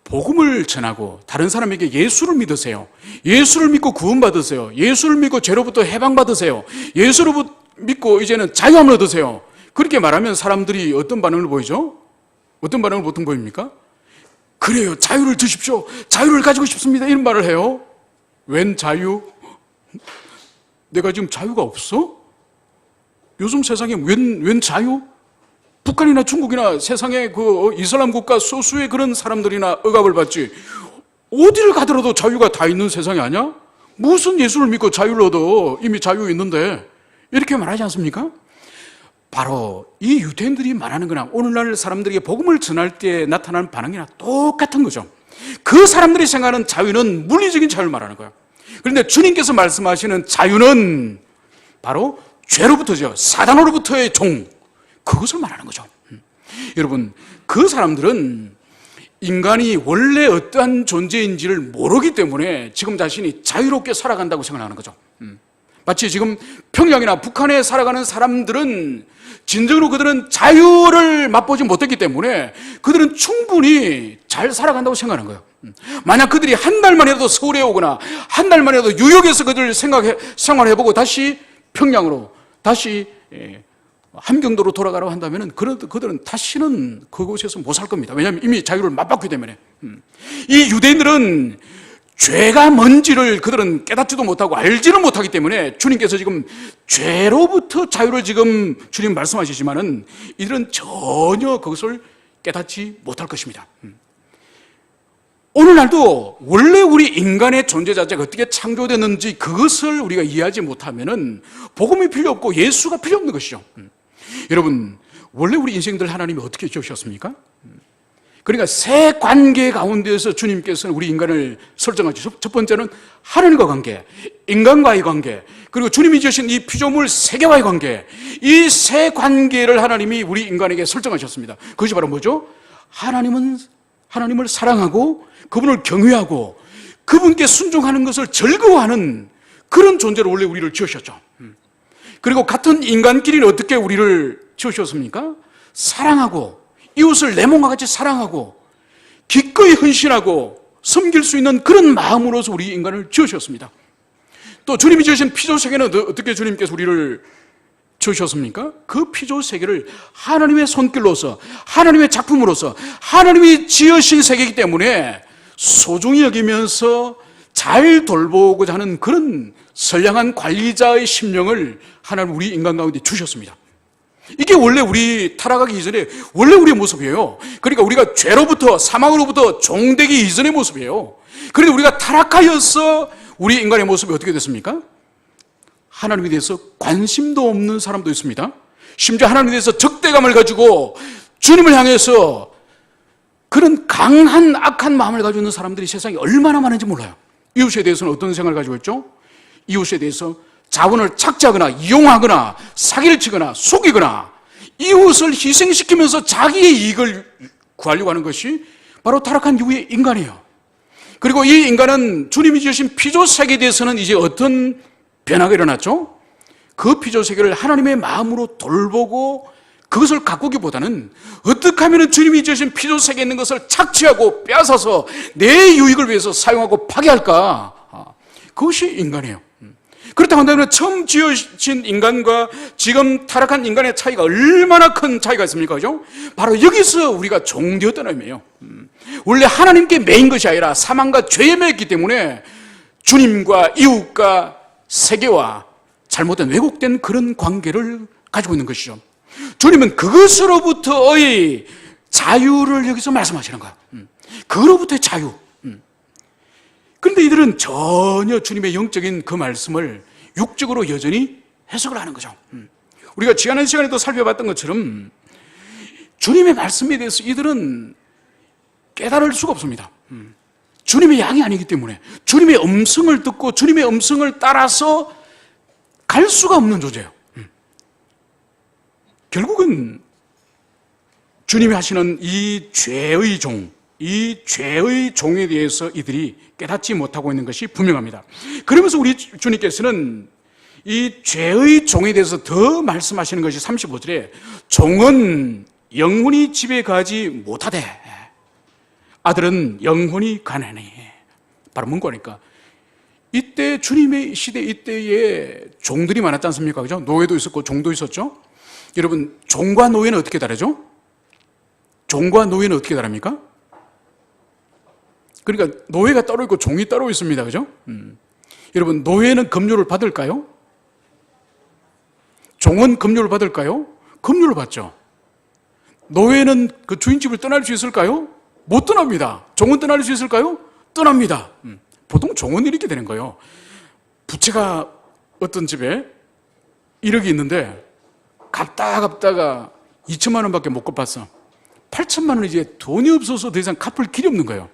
복음을 전하고 다른 사람에게 예수를 믿으세요, 예수를 믿고 구원받으세요, 예수를 믿고 죄로부터 해방받으세요, 예수를 믿고 이제는 자유함을 얻으세요, 그렇게 말하면 사람들이 어떤 반응을 보이죠? 어떤 반응을 보통 보입니까? 그래요, 자유를 드십시오, 자유를 가지고 싶습니다, 이런 말을 해요. 웬 자유? 내가 지금 자유가 없어? 요즘 세상에 웬 자유? 북한이나 중국이나 세상의 그 이슬람 국가 소수의 그런 사람들이나 억압을 받지, 어디를 가더라도 자유가 다 있는 세상이 아니야? 무슨 예수를 믿고 자유를 얻어? 이미 자유 있는데, 이렇게 말하지 않습니까? 바로 이 유대인들이 말하는 거나 오늘날 사람들에게 복음을 전할 때 나타나는 반응이나 똑같은 거죠. 그 사람들이 생각하는 자유는 물리적인 자유를 말하는 거예요. 그런데 주님께서 말씀하시는 자유는 바로 죄로부터죠, 사단으로부터의 종, 그것을 말하는 거죠. 여러분, 그 사람들은 인간이 원래 어떠한 존재인지를 모르기 때문에 지금 자신이 자유롭게 살아간다고 생각하는 거죠. 마치 지금 평양이나 북한에 살아가는 사람들은 진정으로 그들은 자유를 맛보지 못했기 때문에 그들은 충분히 잘 살아간다고 생각하는 거예요. 만약 그들이 한 달만 해도 서울에 오거나 한 달만 해도 뉴욕에서 그들 생활해보고 다시 평양으로, 다시 함경도로 돌아가라고 한다면 그들은 다시는 그곳에서 못 살 겁니다. 왜냐하면 이미 자유를 맛봤기 때문에. 이 유대인들은 죄가 뭔지를 그들은 깨닫지도 못하고 알지는 못하기 때문에 주님께서 지금 죄로부터 자유를 지금 주님 말씀하시지만은 이들은 전혀 그것을 깨닫지 못할 것입니다. 오늘날도 원래 우리 인간의 존재 자체가 어떻게 창조됐는지 그것을 우리가 이해하지 못하면은 복음이 필요 없고 예수가 필요 없는 것이죠. 여러분, 원래 우리 인생들 하나님이 어떻게 지으셨습니까? 그러니까 세 관계 가운데서 주님께서는 우리 인간을 설정하죠. 첫 번째는 하나님과 관계, 인간과의 관계, 그리고 주님이 지으신 이 피조물 세계와의 관계, 이 세 관계를 하나님이 우리 인간에게 설정하셨습니다. 그것이 바로 뭐죠? 하나님을 사랑하고 그분을 경외하고 그분께 순종하는 것을 즐거워하는 그런 존재로 원래 우리를 지으셨죠. 그리고 같은 인간끼리는 어떻게 우리를 지으셨습니까? 사랑하고 이웃을 내 몸과 같이 사랑하고 기꺼이 헌신하고 섬길 수 있는 그런 마음으로서 우리 인간을 지으셨습니다. 또 주님이 지으신 피조세계는 어떻게 주님께서 우리를 지으셨습니까? 그 피조세계를 하나님의 손길로서 하나님의 작품으로서 하나님이 지으신 세계이기 때문에 소중히 여기면서 잘 돌보고자 하는 그런 선량한 관리자의 심령을 하나님 우리 인간 가운데 주셨습니다. 이게 원래 우리 타락하기 이전에 원래 우리의 모습이에요. 그러니까 우리가 죄로부터 사망으로부터 종되기 이전의 모습이에요. 그런데 우리가 타락하여서 우리 인간의 모습이 어떻게 됐습니까? 하나님에 대해서 관심도 없는 사람도 있습니다. 심지어 하나님에 대해서 적대감을 가지고 주님을 향해서 그런 강한 악한 마음을 가지고 있는 사람들이 세상에 얼마나 많은지 몰라요. 이웃에 대해서는 어떤 생각을 가지고 있죠? 이웃에 대해서 자본을 착취하거나 이용하거나 사기를 치거나 속이거나 이웃을 희생시키면서 자기의 이익을 구하려고 하는 것이 바로 타락한 이후의 인간이에요. 그리고 이 인간은 주님이 지으신 피조세계에 대해서는 이제 어떤 변화가 일어났죠? 그 피조세계를 하나님의 마음으로 돌보고 그것을 가꾸기보다는 어떻게 하면 주님이 지으신 피조세계에 있는 것을 착취하고 빼앗아서 내 유익을 위해서 사용하고 파괴할까? 그것이 인간이에요. 그렇다고 한다면 처음 지으신 인간과 지금 타락한 인간의 차이가 얼마나 큰 차이가 있습니까? 그죠? 바로 여기서 우리가 종되었다는 의미예요. 원래 하나님께 매인 것이 아니라 사망과 죄에 매였기 때문에 주님과 이웃과 세계와 잘못된 왜곡된 그런 관계를 가지고 있는 것이죠. 주님은 그것으로부터의 자유를 여기서 말씀하시는 거예요. 그로부터의 자유. 그런데 이들은 전혀 주님의 영적인 그 말씀을 육적으로 여전히 해석을 하는 거죠. 우리가 지난 시간에도 살펴봤던 것처럼 주님의 말씀에 대해서 이들은 깨달을 수가 없습니다. 주님의 양이 아니기 때문에 주님의 음성을 듣고 주님의 음성을 따라서 갈 수가 없는 존재예요. 결국은 주님이 하시는 이 죄의 종에 대해서 이들이 깨닫지 못하고 있는 것이 분명합니다. 그러면서 우리 주님께서는 이 죄의 종에 대해서 더 말씀하시는 것이 35절에 종은 영혼이 집에 가지 못하되 아들은 영혼이 가나니. 바로 뭔가니까 이때 주님의 시대 이때에 종들이 많았지 않습니까? 그죠? 노예도 있었고 종도 있었죠? 여러분, 종과 노예는 어떻게 다르죠? 종과 노예는 어떻게 다릅니까? 그러니까 노예가 따로 있고 종이 따로 있습니다. 그죠? 여러분, 노예는 급료를 받을까요? 종은 급료를 받을까요? 급료를 받죠. 노예는 그 주인집을 떠날 수 있을까요? 못 떠납니다. 종은 떠날 수 있을까요? 떠납니다. 보통 종은 이렇게 되는 거예요. 부채가 어떤 집에 1억이 있는데 갚다가 2천만 원밖에 못 갚았어. 8천만 원 이제 돈이 없어서 더 이상 갚을 길이 없는 거예요.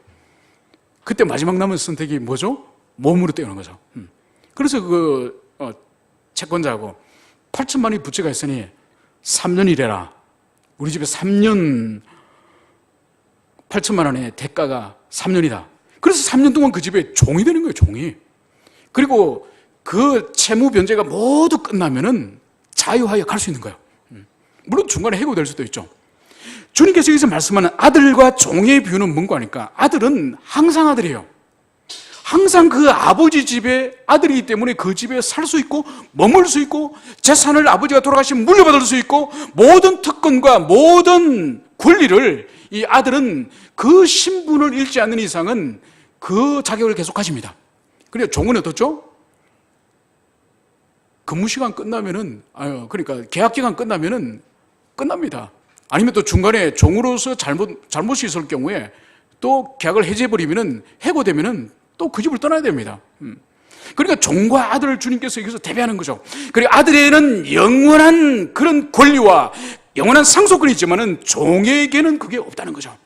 그때 마지막 남은 선택이 뭐죠? 몸으로 때우는 거죠. 그래서 채권자하고 8천만 원이 부채가 있으니 3년이래라. 우리 집에 3년 8천만 원의 대가가 3년이다. 그래서 3년 동안 그 집에 종이 되는 거예요, 종이. 그리고 그 채무 변제가 모두 끝나면은 자유하여 갈 수 있는 거예요. 물론 중간에 해고될 수도 있죠. 주님께서 여기서 말씀하는 아들과 종의 비유는 뭔가 하니까 아들은 항상 아들이에요. 항상 그 아버지 집의 아들이기 때문에 그 집에 살 수 있고 머물 수 있고 재산을 아버지가 돌아가시면 물려받을 수 있고 모든 특권과 모든 권리를 이 아들은 그 신분을 잃지 않는 이상은 그 자격을 계속 가집니다. 그래서 종은 어떻죠? 근무 시간 끝나면은 그러니까 계약 기간 끝나면은 끝납니다. 아니면 또 중간에 종으로서 잘못이 있을 경우에 또 계약을 해제해버리면은 해고되면은 또 그 집을 떠나야 됩니다. 그러니까 종과 아들을 주님께서 여기서 대비하는 거죠. 그리고 아들에는 영원한 그런 권리와 영원한 상속권이 있지만은 종에게는 그게 없다는 거죠.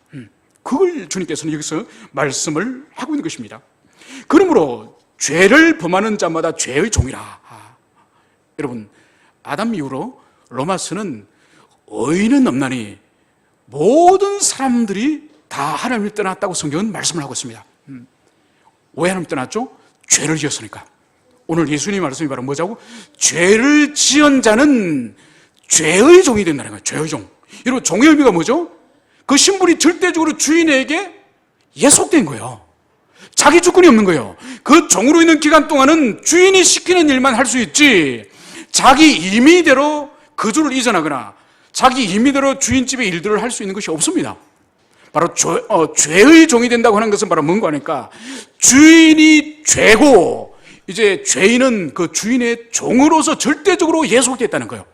그걸 주님께서는 여기서 말씀을 하고 있는 것입니다. 그러므로 죄를 범하는 자마다 죄의 종이라. 여러분, 아담 이후로 로마서는 의인은 없나니 모든 사람들이 다 하나님을 떠났다고 성경은 말씀을 하고 있습니다. 왜 하나님 떠났죠? 죄를 지었으니까. 오늘 예수님의 말씀이 바로 뭐자고? 죄를 지은 자는 죄의 종이 된다는 거예요. 죄의 종. 여러분, 종의 의미가 뭐죠? 그 신분이 절대적으로 주인에게 예속된 거예요. 자기 주권이 없는 거예요. 그 종으로 있는 기간 동안은 주인이 시키는 일만 할 수 있지, 자기 임의대로 거주를 이전하거나 자기 임의대로 주인집의 일들을 할 수 있는 것이 없습니다. 바로 죄의 종이 된다고 하는 것은 바로 뭔가 하니까, 주인이 죄고 이제 죄인은 그 주인의 종으로서 절대적으로 예속됐다는 거예요.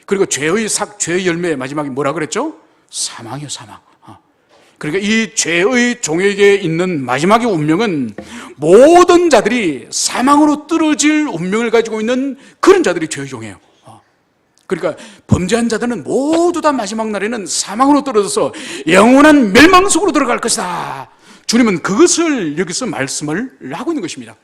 그리고 죄의 열매 마지막에 뭐라 그랬죠? 사망이요, 사망. 그러니까 이 죄의 종에게 있는 마지막의 운명은 모든 자들이 사망으로 떨어질 운명을 가지고 있는 그런 자들이 죄의 종이에요. 그러니까 범죄한 자들은 모두 다 마지막 날에는 사망으로 떨어져서 영원한 멸망 속으로 들어갈 것이다. 주님은 그것을 여기서 말씀을 하고 있는 것입니다.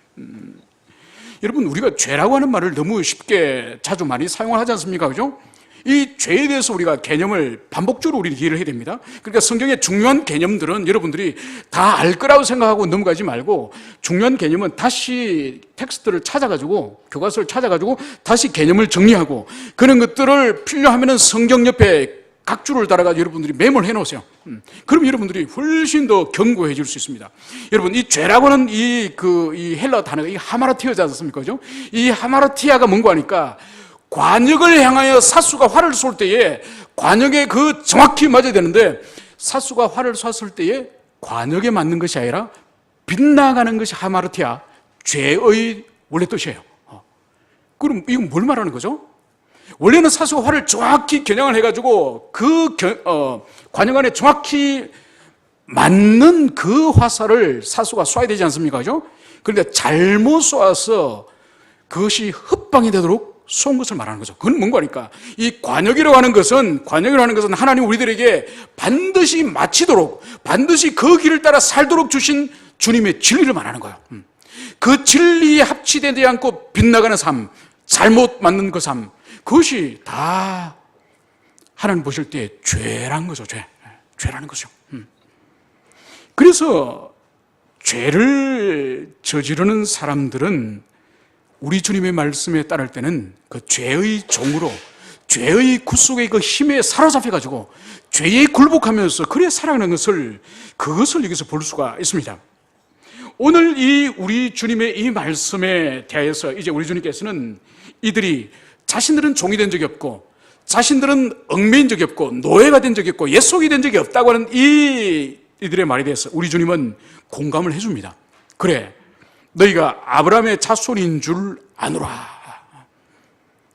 여러분, 우리가 죄라고 하는 말을 너무 쉽게 자주 많이 사용을 하지 않습니까? 그죠? 이 죄에 대해서 우리가 개념을 반복적으로 우리는 이해를 해야 됩니다. 그러니까 성경의 중요한 개념들은 여러분들이 다 알 거라고 생각하고 넘어가지 말고, 중요한 개념은 다시 텍스트를 찾아가지고, 교과서를 찾아가지고 다시 개념을 정리하고, 그런 것들을 필요하면 성경 옆에 각 줄을 달아가지고 여러분들이 메모를 해놓으세요. 그럼 여러분들이 훨씬 더 견고해질 수 있습니다. 여러분, 이 죄라고 하는 이 헬라 단어가 이 하마르티아지 않습니까? 그죠? 이 하마르티아가 뭔가 하니까, 관역을 향하여 사수가 활을 쏠 때에 관역에 그 정확히 맞아야 되는데, 사수가 활을 쐈을 때에 관역에 맞는 것이 아니라 빗나가는 것이 하마르티아, 죄의 원래 뜻이에요. 그럼 이건 뭘 말하는 거죠? 원래는 사수가 활을 정확히 겨냥을 해가지고 그 관역 안에 정확히 맞는 그 화살을 사수가 쏴야 되지 않습니까? 그죠? 그런데 잘못 쏴서 그것이 헛방이 되도록 쏜 것을 말하는 거죠. 그건 뭔가 하니까, 이 관역이라고 하는 것은 하나님 우리들에게 반드시 마치도록, 반드시 그 길을 따라 살도록 주신 주님의 진리를 말하는 거예요. 그 진리에 합치되지 않고 빗나가는 삶, 잘못 맞는 그 삶, 그것이 다 하나님 보실 때 죄란 거죠. 죄라는 거죠. 그래서 죄를 저지르는 사람들은 우리 주님의 말씀에 따를 때는 그 죄의 종으로, 죄의 굿속의 그 힘에 사로잡혀가지고 죄에 굴복하면서 그래 살아가는 그것을 여기서 볼 수가 있습니다. 오늘 우리 주님의 이 말씀에 대해서 이제 우리 주님께서는 이들이 자신들은 종이 된 적이 없고, 자신들은 얽매인 적이 없고, 노예가 된 적이 없고, 옛속이 된 적이 없다고 하는 이들의 말에 대해서 우리 주님은 공감을 해줍니다. 그래, 너희가 아브라함의 자손인 줄 아노라.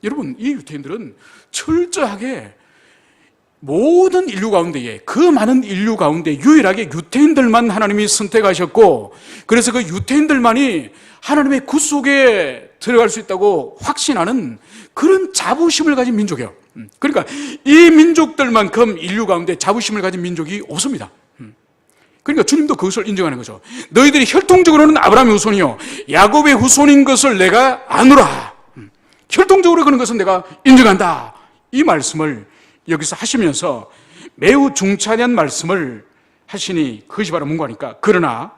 여러분, 이 유대인들은 철저하게 모든 인류 가운데에, 그 많은 인류 가운데 유일하게 유대인들만 하나님이 선택하셨고, 그래서 그 유대인들만이 하나님의 굿속에 들어갈 수 있다고 확신하는 그런 자부심을 가진 민족이에요. 그러니까 이 민족들만큼 인류 가운데 자부심을 가진 민족이 없습니다. 그러니까 주님도 그것을 인정하는 거죠. 너희들이 혈통적으로는 아브라함의 후손이요 야곱의 후손인 것을 내가 아노라. 혈통적으로 그런 것은 내가 인정한다. 이 말씀을 여기서 하시면서 매우 중차대한 말씀을 하시니, 그것이 바로 뭔가 하니까, 그러나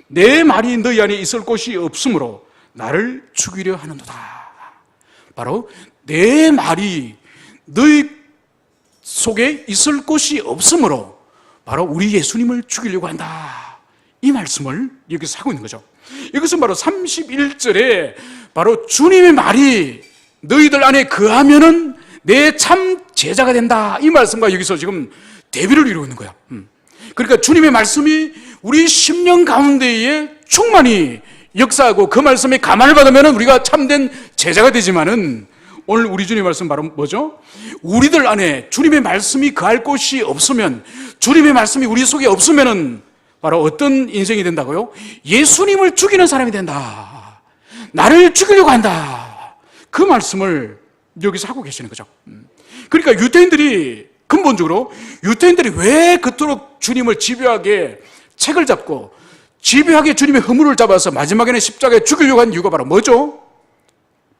내 말이 너희 안에 있을 곳이 없으므로 나를 죽이려 하는도다. 바로 내 말이 너희 속에 있을 곳이 없으므로 바로 우리 예수님을 죽이려고 한다. 이 말씀을 여기서 하고 있는 거죠. 이것은 바로 31절에 바로 주님의 말이 너희들 안에 거하면은 내 참 제자가 된다. 이 말씀과 여기서 지금 대비를 이루고 있는 거야. 그러니까 주님의 말씀이 우리 심령 가운데에 충만히 역사하고 그 말씀에 감화를 받으면 우리가 참된 제자가 되지만은, 오늘 우리 주님의 말씀 바로 뭐죠? 우리들 안에 주님의 말씀이 거할 곳이 없으면, 주님의 말씀이 우리 속에 없으면은 바로 어떤 인생이 된다고요? 예수님을 죽이는 사람이 된다. 나를 죽이려고 한다. 그 말씀을 여기서 하고 계시는 거죠. 그러니까 근본적으로 유대인들이 왜 그토록 주님을 집요하게 책을 잡고 집요하게 주님의 허물을 잡아서 마지막에는 십자가에 죽이려고 한 이유가 바로 뭐죠?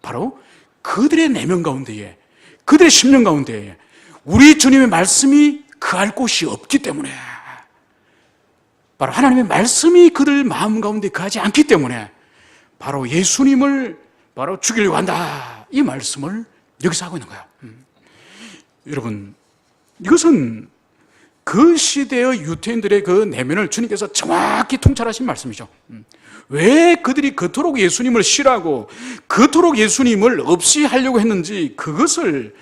바로 그들의 내면 가운데에, 그들의 심령 가운데에 우리 주님의 말씀이 거할 곳이 없기 때문에, 바로 하나님의 말씀이 그들 마음 가운데 거하지 않기 때문에 바로 예수님을 바로 죽이려고 한다, 이 말씀을 여기서 하고 있는 거예요. 여러분, 이것은 그 시대의 유대인들의 그 내면을 주님께서 정확히 통찰하신 말씀이죠. 왜 그들이 그토록 예수님을 싫어하고 그토록 예수님을 없이 하려고 했는지 그것을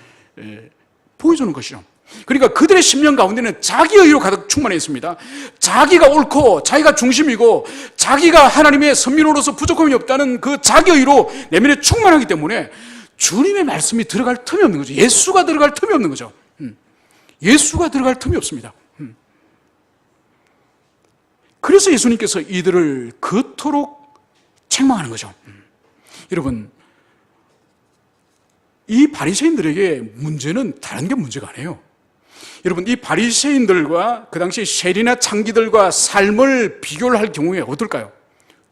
보여주는 것이죠. 그러니까 그들의 심령 가운데는 자기의 의로 가득 충만해 있습니다. 자기가 옳고 자기가 중심이고 자기가 하나님의 선민으로서 부족함이 없다는 그 자기의 의로 내면에 충만하기 때문에 주님의 말씀이 들어갈 틈이 없는 거죠. 예수가 들어갈 틈이 없는 거죠. 예수가 들어갈 틈이 없습니다. 그래서 예수님께서 이들을 그토록 책망하는 거죠. 여러분, 이 바리새인들에게 문제는 다른 게 문제가 아니에요. 여러분, 이 바리새인들과 그 당시 세리나 창기들과 삶을 비교를 할 경우에 어떨까요?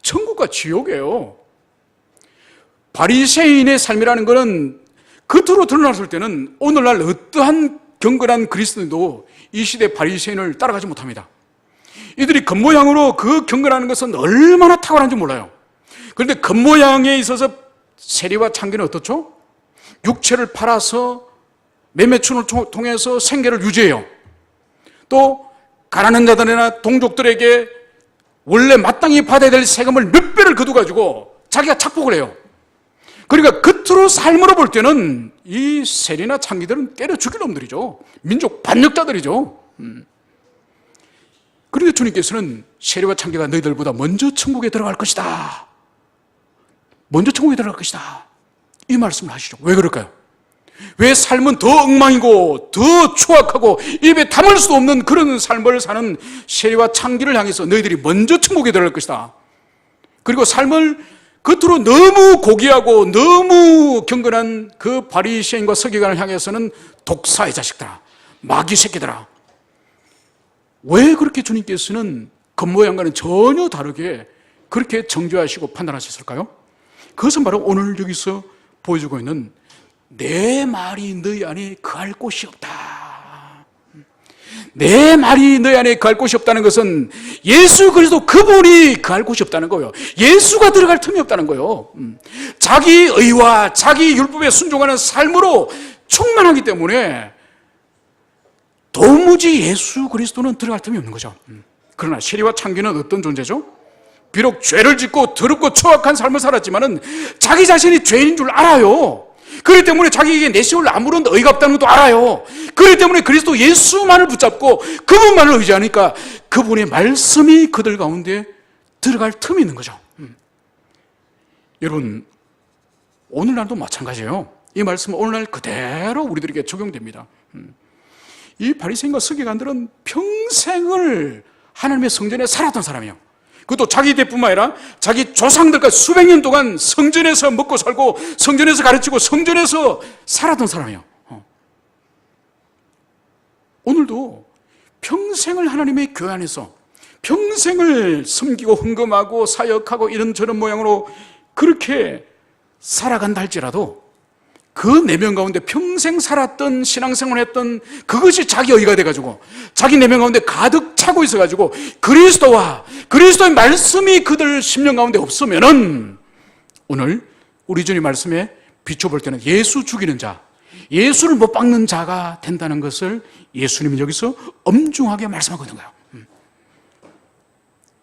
천국과 지옥이에요. 바리새인의 삶이라는 것은 겉으로 드러났을 때는 오늘날 어떠한 경건한 그리스도인도 이 시대 바리새인을 따라가지 못합니다. 이들이 겉모양으로 그 경건하는 것은 얼마나 탁월한지 몰라요. 그런데 겉모양에 있어서 세리와 창기는 어떻죠? 육체를 팔아서 매매춘을 통해서 생계를 유지해요. 또 가난한 자들이나 동족들에게 원래 마땅히 받아야 될 세금을 몇 배를 거둬가지고 자기가 착복을 해요. 그러니까 겉으로 삶으로 볼 때는 이 세리나 창기들은 때려 죽일 놈들이죠. 민족 반역자들이죠. 그런데 주님께서는 세리와 창기가 너희들보다 먼저 천국에 들어갈 것이다, 먼저 천국에 들어갈 것이다, 이 말씀을 하시죠. 왜 그럴까요? 왜 삶은 더 엉망이고 더 추악하고 입에 담을 수도 없는 그런 삶을 사는 세리와 창기를 향해서 너희들이 먼저 천국에 들어갈 것이다, 그리고 삶을 겉으로 너무 고귀하고 너무 경건한 그 바리새인과 서기관을 향해서는 독사의 자식들아, 마귀 새끼들아, 왜 그렇게 주님께서는 겉모양과는 전혀 다르게 그렇게 정죄하시고 판단하셨을까요? 그것은 바로 오늘 여기서 보여주고 있는 내 말이 너희 안에 거할 곳이 없다. 내 말이 너희 안에 거할 곳이 없다는 것은 예수 그리스도 그분이 거할 곳이 없다는 거예요. 예수가 들어갈 틈이 없다는 거예요. 자기 의와 자기 율법에 순종하는 삶으로 충만하기 때문에 도무지 예수 그리스도는 들어갈 틈이 없는 거죠. 그러나 세리와 창기는 어떤 존재죠? 비록 죄를 짓고 더럽고 추악한 삶을 살았지만은 자기 자신이 죄인인 줄 알아요. 그렇기 때문에 자기에게 내세울 아무런 의가 없다는 것도 알아요. 그렇기 때문에 그리스도 예수만을 붙잡고 그분만을 의지하니까 그분의 말씀이 그들 가운데 들어갈 틈이 있는 거죠. 여러분, 오늘날도 마찬가지예요. 이 말씀은 오늘날 그대로 우리들에게 적용됩니다. 이 바리새인과 서기관들은 평생을 하나님의 성전에 살았던 사람이에요. 그것도 자기 때뿐만 아니라 자기 조상들까지 수백 년 동안 성전에서 먹고 살고 성전에서 가르치고 성전에서 살았던 사람이에요. 오늘도 평생을 하나님의 교회 안에서 평생을 섬기고 헌금하고 사역하고 이런저런 모양으로 그렇게 살아간다 할지라도 그 내면 가운데 평생 살았던 신앙생활을 했던 그것이 자기 의가 돼가지고 자기 내면 가운데 가득 차고 있어가지고 그리스도의 말씀이 그들 심령 가운데 없으면은 오늘 우리 주님 말씀에 비춰볼 때는 예수 죽이는 자, 예수를 못 박는 자가 된다는 것을 예수님은 여기서 엄중하게 말씀하고 있는 거예요.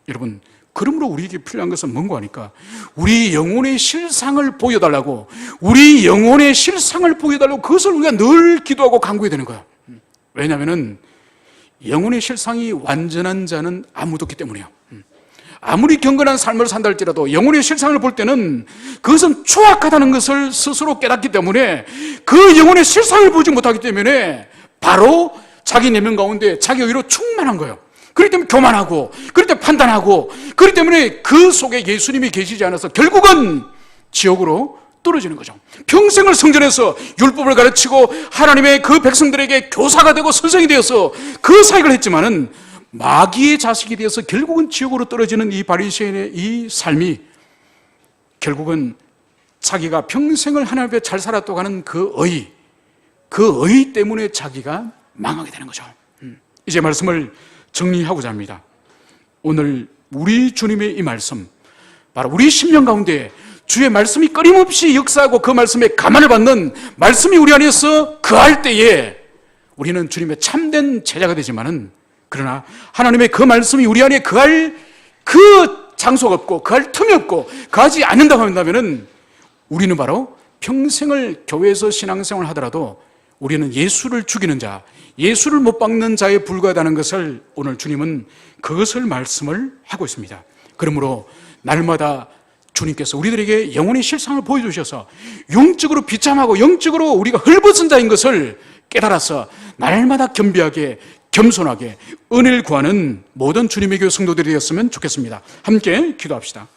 여러분, 그러므로 우리에게 필요한 것은 뭔가 하니까 우리 영혼의 실상을 보여달라고, 우리 영혼의 실상을 보여달라고 그것을 우리가 늘 기도하고 간구해야 되는 거예요. 왜냐하면 영혼의 실상이 완전한 자는 아무도 없기 때문이에요. 아무리 경건한 삶을 산다 할지라도 영혼의 실상을 볼 때는 그것은 추악하다는 것을 스스로 깨닫기 때문에 그 영혼의 실상을 보지 못하기 때문에 바로 자기 내면 가운데 자기 의로 충만한 거예요. 그렇기 때문에 교만하고, 그렇기 때문에 판단하고, 그렇기 때문에 그 속에 예수님이 계시지 않아서 결국은 지옥으로 떨어지는 거죠. 평생을 성전에서 율법을 가르치고 하나님의 그 백성들에게 교사가 되고 선생이 되어서 그 사역을 했지만은 마귀의 자식이 되어서 결국은 지옥으로 떨어지는 이 바리새인의 이 삶이 결국은 자기가 평생을 하나님 앞에 잘 살았다고 하는 그 의 때문에 자기가 망하게 되는 거죠. 이제 말씀을 정리하고자 합니다. 오늘 우리 주님의 이 말씀, 바로 우리 심령 가운데 주의 말씀이 끊임없이 역사하고 그 말씀에 감안을 받는 말씀이 우리 안에서 거할 때에 우리는 주님의 참된 제자가 되지만은, 그러나 하나님의 그 말씀이 우리 안에 거할 그 장소가 없고 거할 틈이 없고 거하지 않는다고 한다면은 우리는 바로 평생을 교회에서 신앙생활을 하더라도 우리는 예수를 죽이는 자, 예수를 못 박는 자에 불과하다는 것을 오늘 주님은 그것을 말씀을 하고 있습니다. 그러므로 날마다 주님께서 우리들에게 영혼의 실상을 보여주셔서 영적으로 비참하고 영적으로 우리가 헐벗은 자인 것을 깨달아서 날마다 겸비하게 겸손하게 은혜를 구하는 모든 주님의 교회 성도들이 되었으면 좋겠습니다. 함께 기도합시다.